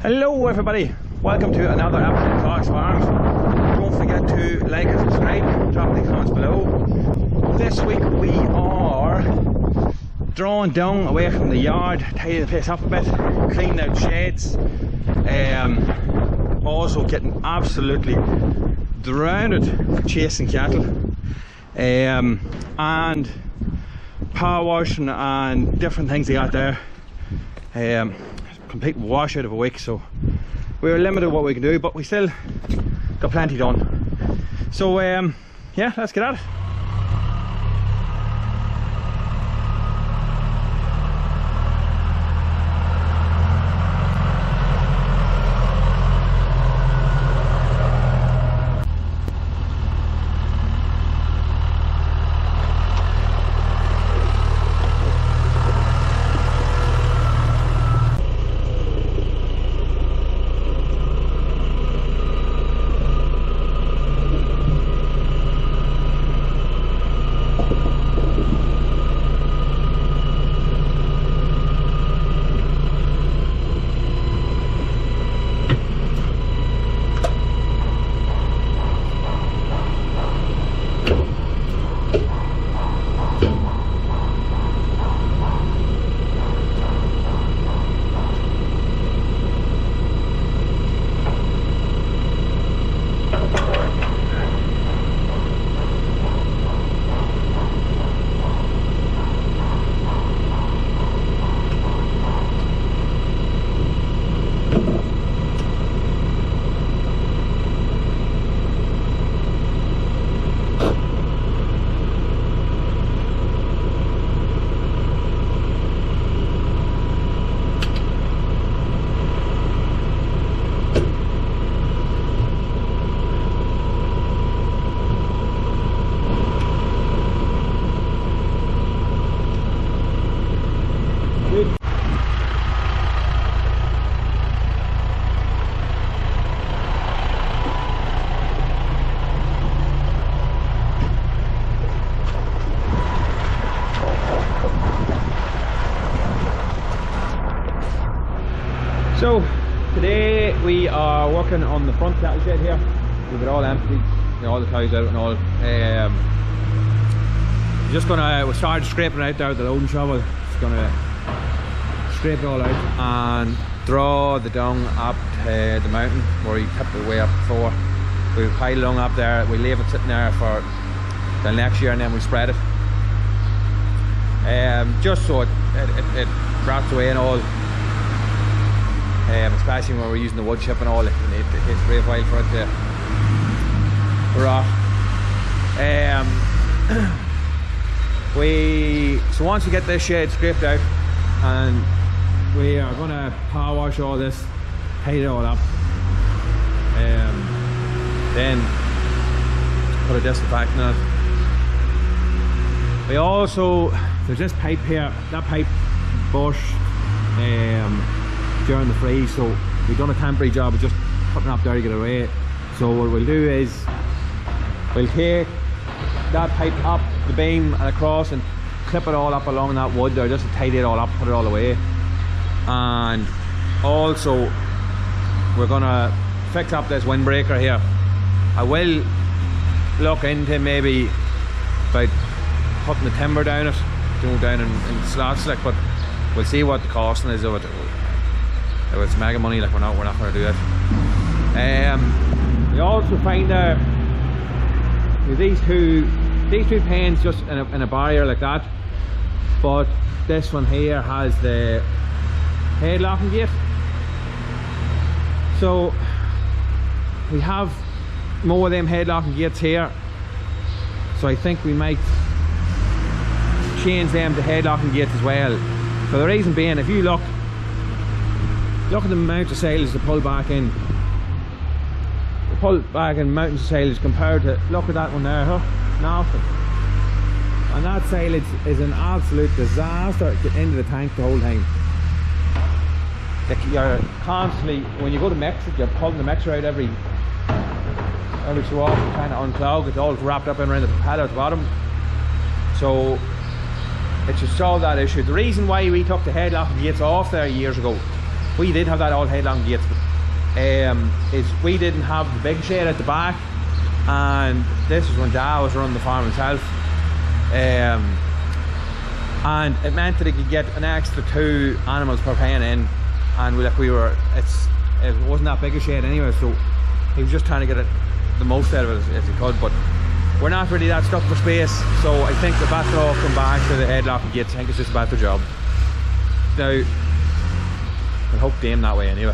Hello everybody, welcome to another episode of Claas Farms. Don't forget to like and subscribe, drop the comments below. This week we are drawing dung away from the yard, tidying the place up a bit, cleaning out sheds, also getting absolutely drowned chasing cattle, and power washing and different things they got there. Complete washout of a week, so we're limited what we can do, but we still got plenty done. So yeah, let's get at it. So today we are working on the front cattle shed here. We've it all empty, you know, all the cows out and all. We started scraping out there with the loading shovel. Just gonna scrape it all out and draw the dung up the mountain where we kept it way up before. We pile dung up there, we leave it sitting there for the next year, and then we spread it. Just so it rots away and all. Especially when we're using the wood chip and all, it takes a great while for it to rot. So once we get this shed scraped out, and we are going to power wash all this, tidy it all up, then put a disinfectant in it. We also, there's this pipe here, that pipe burst during the freeze, so we've done a temporary job of just putting it up there to get it away. So what we'll do is we'll take that pipe up the beam and across and clip it all up along that wood there, just to tidy it all up, put it all away. And also we're gonna fix up this windbreaker here. I will look into maybe about putting the timber down it, down in slats, like, but we'll see what the costing is of it. If it's mega money, like, we're not going to do it. We also find these two pens just in a barrier like that, but this one here has the head locking gate. So we have more of them head locking gates here, so I think we might change them to head locking gates as well. For the reason being, if you look at the amount of silage to pull back in. The pull back in mountains of silage compared to, look at that one there, huh? Nothing. And that silage is an absolute disaster to get into the tank the whole time. Like, you're constantly, when you go to mix it, you're pulling the mixer out every so often, trying to unclog. It's all wrapped up in around the propeller at the bottom. So it should solve that issue. The reason why we took the head locking gates off there years ago, we did have that all headlong gates, but is we didn't have the big shed at the back, and this was when Dad was running the farm himself. And it meant that he could get an extra 2 animals per pen in, and it wasn't that big a shed anyway, so he was just trying to get the most out of it as he could. But we're not really that stuck for space, so I think the better off come back to the headlock and gates. I think it's just a better job. Now, I hope they aim that way anyway.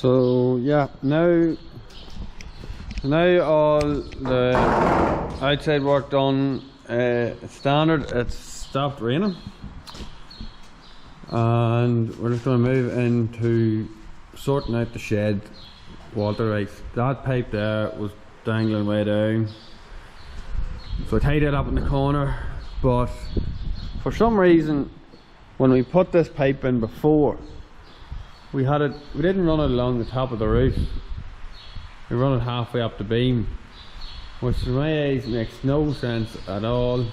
So yeah, now all the outside work done. Standard, it's stopped raining, and we're just going to move into sorting out the shed water rights. That pipe there was dangling way down, so I tied it up in the corner, but for some reason when we put this pipe in before, we didn't run it along the top of the roof, we run it halfway up the beam, which to my eyes makes no sense at all.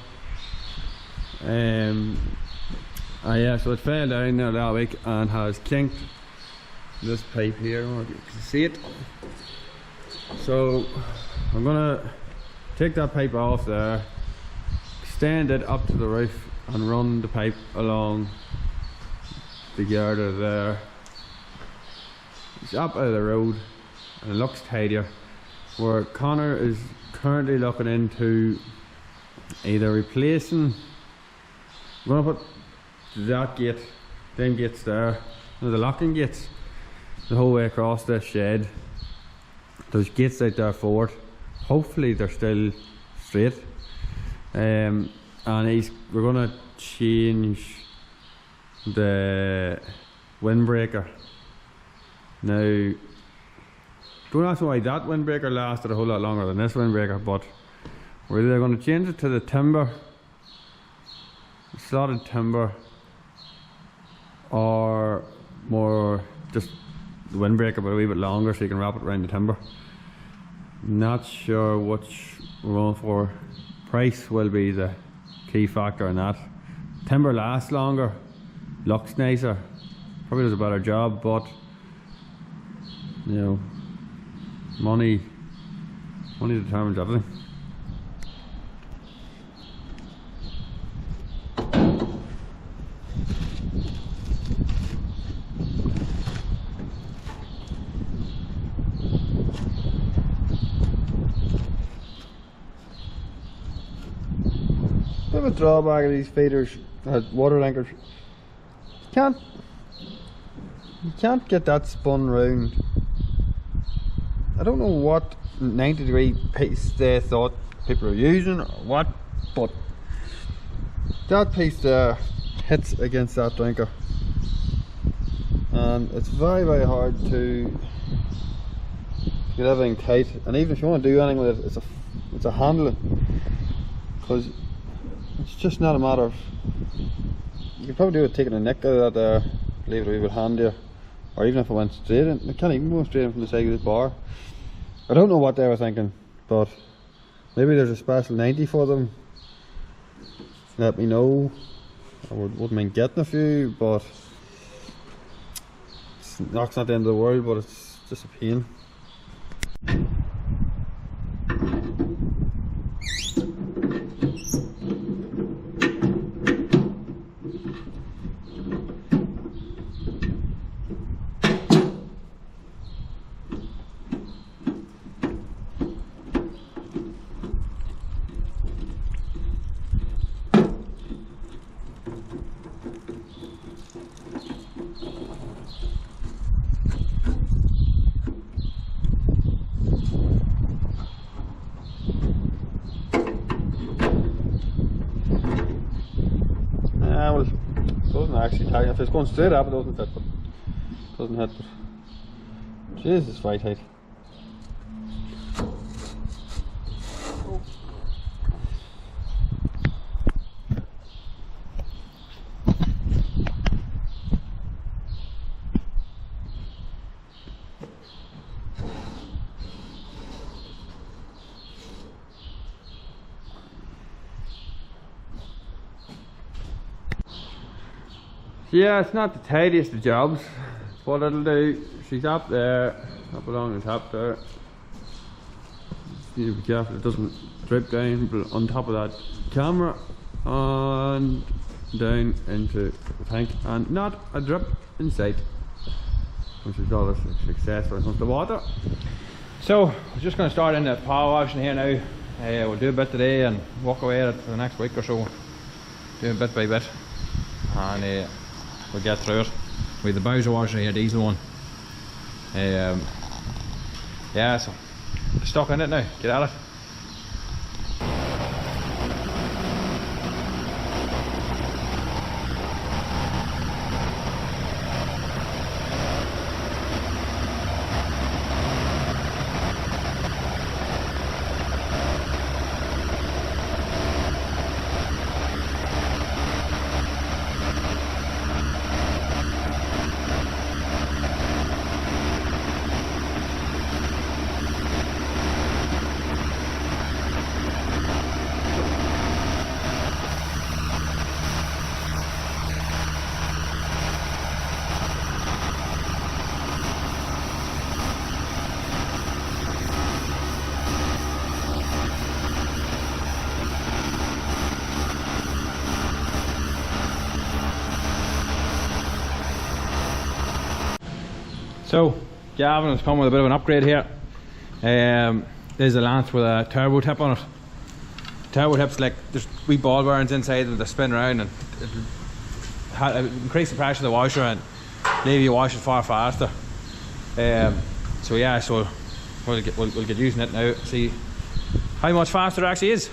Yeah, so it fell down there that week and has kinked this pipe here. I don't know if you can see it. So I'm gonna take that pipe off there, extend it up to the roof and run the pipe along the girder there. It's up out of the road and it looks tidier. Where Connor is currently looking into either replacing, we're going to put that gate, them gates there, the locking gates, the whole way across this shed. There's gates out there for it, hopefully they're still straight. And we're gonna change the windbreaker. Now, don't ask why that windbreaker lasted a whole lot longer than this windbreaker, but we're either going to change it to the timber, slotted timber, or more just the windbreaker but a wee bit longer so you can wrap it around the timber. Not sure which we're going for. Price will be the key factor in that. Timber lasts longer, looks nicer, probably does a better job, but you know, money determines everything. Bit of a drawback of these feeders, water linkers. You can't get that spun round. I don't know what 90-degree piece they thought people were using or what, but that piece there hits against that drinker, and it's very, very hard to get everything tight. And even if you want to do anything with it, it's a handling, because it's just not a matter of, you could probably do it taking a nick out of that there, leave it a wee bit handier, or even if it went straight in. It can't even go straight in from the side of this bar. I don't know what they were thinking, but maybe there's a special 90 for them. Let me know. I wouldn't mind getting a few, but it's not the end of the world, but it's just a pain. Well, it doesn't actually tighten. If it's going straight up, it doesn't fit, but it doesn't hit. But Jesus, it's very tight. Yeah, it's not the tidiest of jobs, but it'll do. She's up there, up along the top there. Just need to be careful it doesn't drip down on top of that camera and down into the tank, and not a drip inside, which is always a success when it comes to water. So we're just going to start in the power washing here now. We'll do a bit today and walk away at it for the next week or so, doing bit by bit, and we'll get through it. With the Bowser washer here, diesel one. Yeah, so stuck in it now, get at it. So Gavin has come with a bit of an upgrade here. There's a lance with a turbo tip on it. Turbo tip's like, there's wee ball bearings inside and they spin around, and it'll increase the pressure of the washer and leave you wash it far faster. So yeah, so we'll get using it now. See, how much faster it actually is.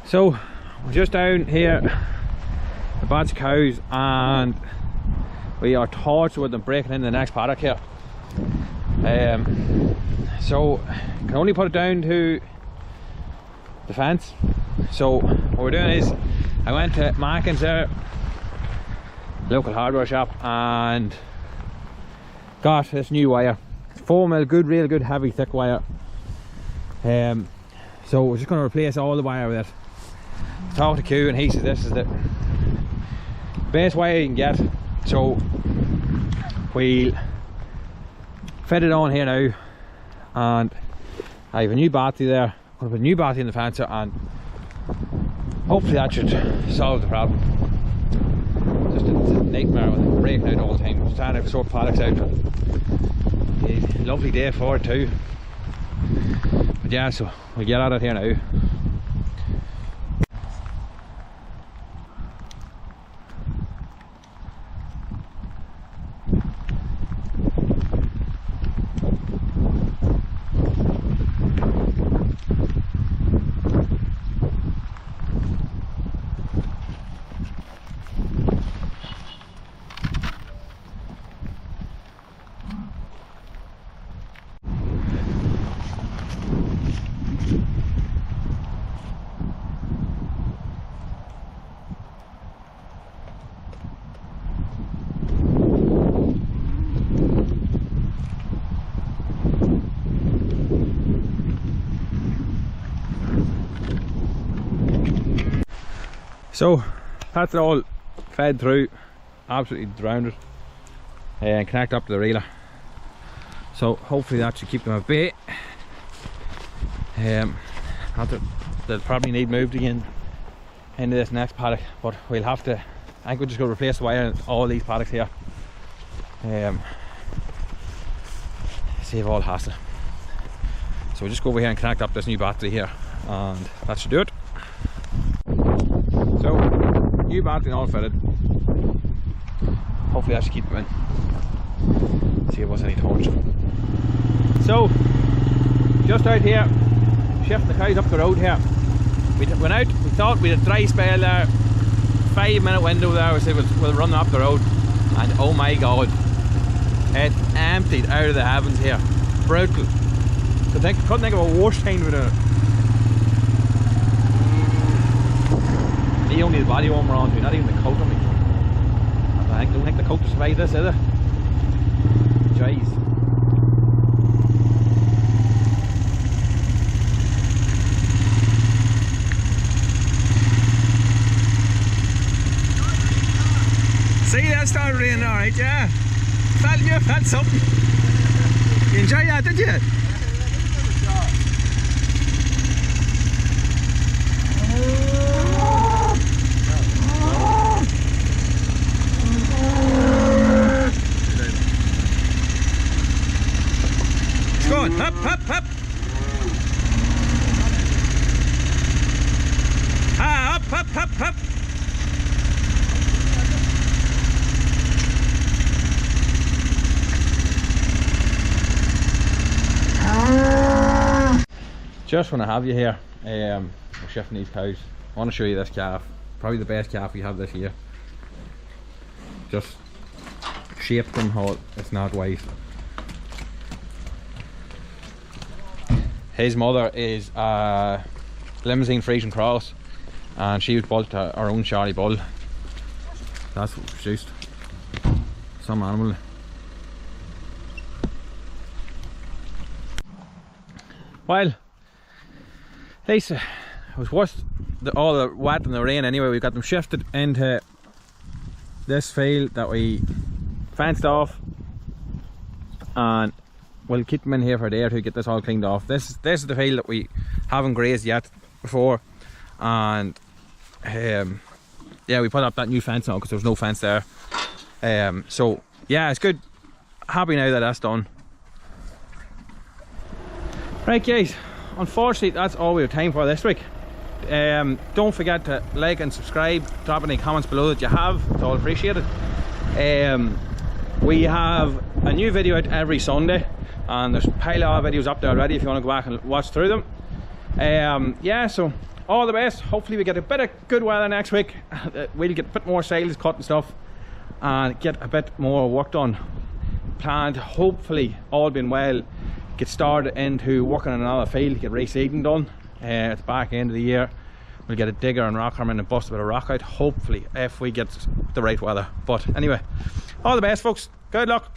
So we're just down here, a bunch of cows, and we are torched with them breaking into the next paddock here. So can only put it down to the fence. So what we're doing is, I went to Mackin's there, local hardware shop, and got this new wire, 4mm, good, real good heavy thick wire. So we're just going to replace all the wire with it. Talk to Q and he says this is the best wire you can get. So we'll fit it on here now, and I have a new battery there. I'm going to put a new battery in the fencer, and hopefully that should solve the problem. Just a nightmare with it breaking out all the time. Just trying to sort products out. It's a lovely day for it too. But yeah, so we'll get at it here now. So that's it all fed through, absolutely drowned it, and connect up to the reeler. So hopefully that should keep them at bay. They'll probably need moved again into this next paddock, but we'll have to, I think we'll just go replace the wire in all these paddocks here. Save all hassle. So we'll just go over here and connect up this new battery here, and that should do it. So, new battery all fitted. Hopefully that should keep them in. See if there's any torch. So, just out here, shifting the cows up the road here. We went out, we thought we had a dry spell there, 5-minute window there, we said we'll run up the road, and oh my god, it emptied out of the heavens here. Brutal. Couldn't think of a worse time with it. Only the body warmer on to, not even the coat on me. I don't think the coat will survive this either. Jeez. See, that started raining alright, yeah. Felt something. You enjoyed that, did you? Up, up, up. Ah, up, up, up, up. Just when I have you here, we're shifting these cows. I want to show you this calf. Probably the best calf we have this year. Just shaped and how it's not white. His mother is a limousine Frisian cross, and she was built to her own Charlie bull. That's what was produced. Some animal. Well, at least it was worth all the wet and the rain anyway. We got them shifted into this field that we fenced off, and we'll keep them in here for a day or two to get this all cleaned off. This is the field that we haven't grazed yet before, and yeah, we put up that new fence now because there was no fence there. So yeah, it's good. Happy now that that's done. Right guys, unfortunately that's all we have time for this week. Don't forget to like and subscribe, drop any comments below that you have, it's all appreciated. We have a new video out every Sunday, and there's a pile of videos up there already if you want to go back and watch through them. Yeah, so all the best. Hopefully we get a bit of good weather next week. We'll get a bit more sails cut and stuff and get a bit more work done. Planned, hopefully all being well, get started into working on another field, get reseeding done at the back end of the year. We'll get a digger and rock hammer and bust a bit of rock out, hopefully, if we get the right weather. But anyway, all the best folks, good luck.